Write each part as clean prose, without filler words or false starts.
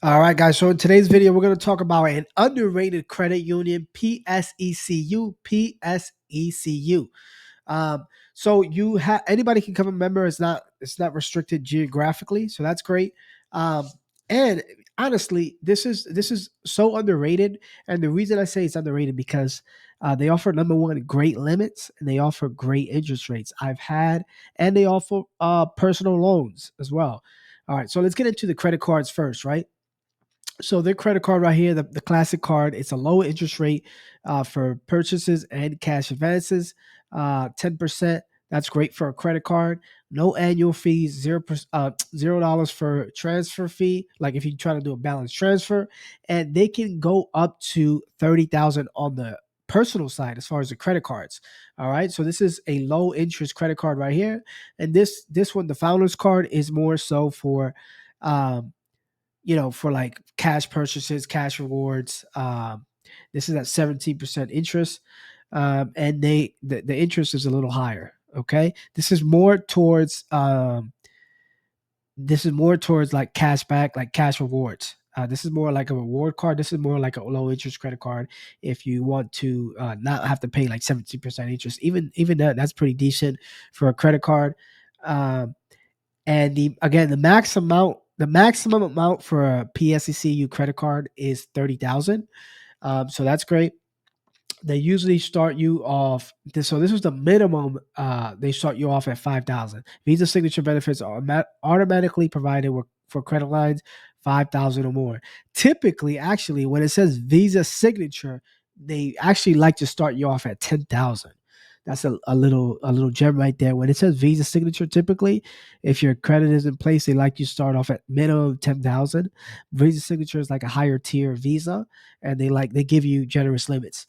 All right, guys. So in today's video, we're going to talk about an underrated credit union, PSECU. PSECU. So you have anybody can become a member. It's not restricted geographically, so that's great. Um, and honestly, this is so underrated. And the reason I say it's underrated because they offer number one great limits and they offer great interest rates. And they offer personal loans as well. All right, so let's get into the credit cards first, right? So their credit card right here, the classic card, it's a low interest rate for purchases and cash advances, 10%. That's great for a credit card. No annual fees, $0 for transfer fee. Like if you try to do a balance transfer, and they can go up to 30,000 on the personal side as far as the credit cards. All right, so this is a low interest credit card right here, and this one, the founders card, is more so for um, for like cash purchases, cash rewards. This is at 17% interest, and the interest is a little higher. Okay, this is more towards like cash back, like cash rewards. This is more like a reward card. This is more like a low interest credit card. If you want to not have to pay like 17% interest, even that's pretty decent for a credit card. Um, and the maximum amount for a PSECU credit card is 30,000. So that's great. They usually start you off. So this is the minimum. They start you off at 5,000. Visa signature benefits are automatically provided for credit lines 5,000 or more. Typically, actually, when it says Visa signature, they actually like to start you off at 10,000. That's a little gem right there. When it says Visa signature, typically, if your credit is in place, they like you start off at minimum 10,000. Visa signature is like a higher tier Visa, and they give you generous limits.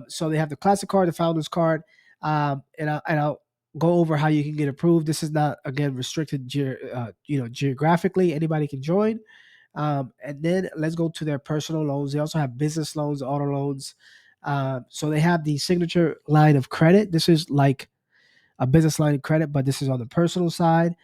So they have the classic card, the founders card, and I'll go over how you can get approved. This is not again restricted, geographically. Anybody can join. And then let's go to their personal loans. They also have business loans, auto loans. So they have the signature line of credit. This is like a business line of credit, but this is on the personal side.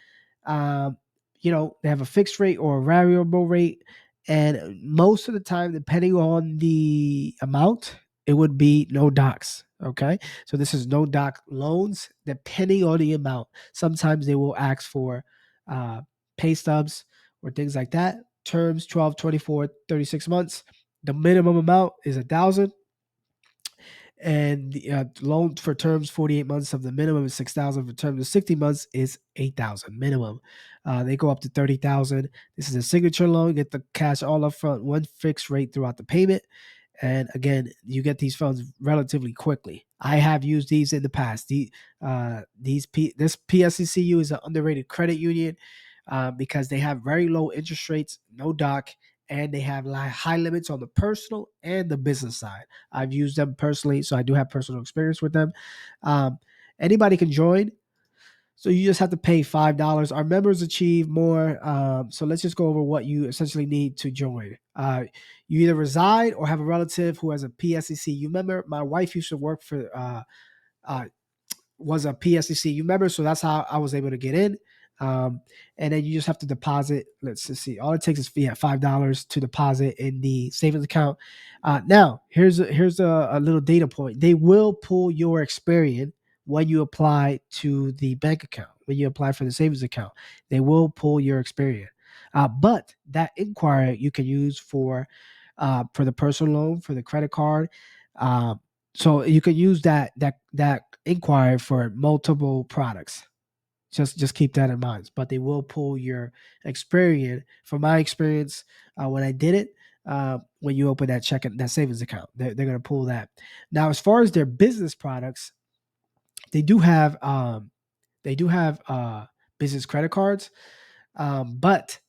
Um, they have a fixed rate or a variable rate, and most of the time, depending on the amount, it would be no docs. Okay, so this is no doc loans, depending on the amount. Sometimes they will ask for uh, pay stubs or things like that. Terms 12, 24, 36 months. The minimum amount is 1,000, and the loan for terms 48 months of the minimum is 6,000. For terms of 60 months is 8,000 minimum. They go up to 30,000. This is a signature loan. Get the cash all up front, one fixed rate throughout the payment. And again, you get these funds relatively quickly. I have used these in the past. This PSECU is an underrated credit union because they have very low interest rates, no doc, and they have high limits on the personal and the business side. I've used them personally, so I do have personal experience with them. Um, Anybody can join. So you just have to pay $5. Our members achieve more. So let's just go over what you essentially need to join. You either reside or have a relative who has a PSECU member. My wife used to work for uh, was a PSECU member, so that's how I was able to get in. And then you just have to deposit. Let's just see. All it takes is $5 to deposit in the savings account. Now, here's a little data point. They will pull your Experian when you apply to the bank account. When you apply for the savings account, they will pull your Experian. But that inquiry you can use for the personal loan, for the credit card. Um, so you can use that inquiry for multiple products. Just keep that in mind. But they will pull your Experian. From my experience, when I did it, when you open that savings account, they're going to pull that. Now, as far as their business products, they do have business credit cards, but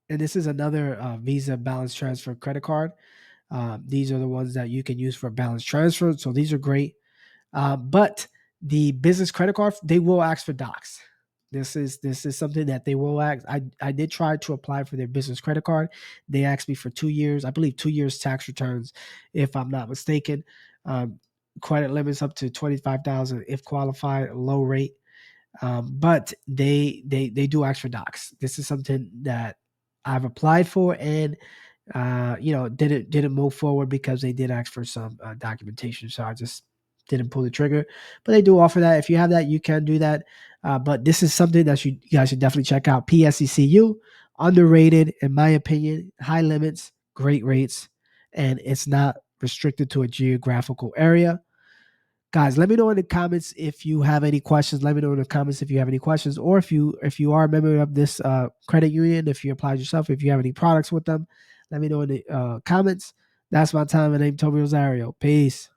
and this is another Visa balance transfer credit card. These are the ones that you can use for balance transfer. So these are great. But the business credit card, they will ask for docs. This is something that they will ask. I did try to apply for their business credit card. They asked me for 2 years, I believe 2 years tax returns, if I'm not mistaken. Um, Credit limits up to 25,000 if qualified, low rate. But they do ask for docs. This is something that I've applied for, and didn't move forward because they did ask for some documentation. So I just didn't pull the trigger. But they do offer that. If you have that, you can do that. But this is something that you guys should definitely check out. PSECU, underrated in my opinion. High limits, great rates, and it's not restricted to a geographical area. Guys, let me know in the comments if you have any questions. Let me know in the comments if you have any questions, or if you are a member of this credit union, if you applied yourself, if you have any products with them, let me know in the comments. That's my time. My name is Toby Rosario. Peace.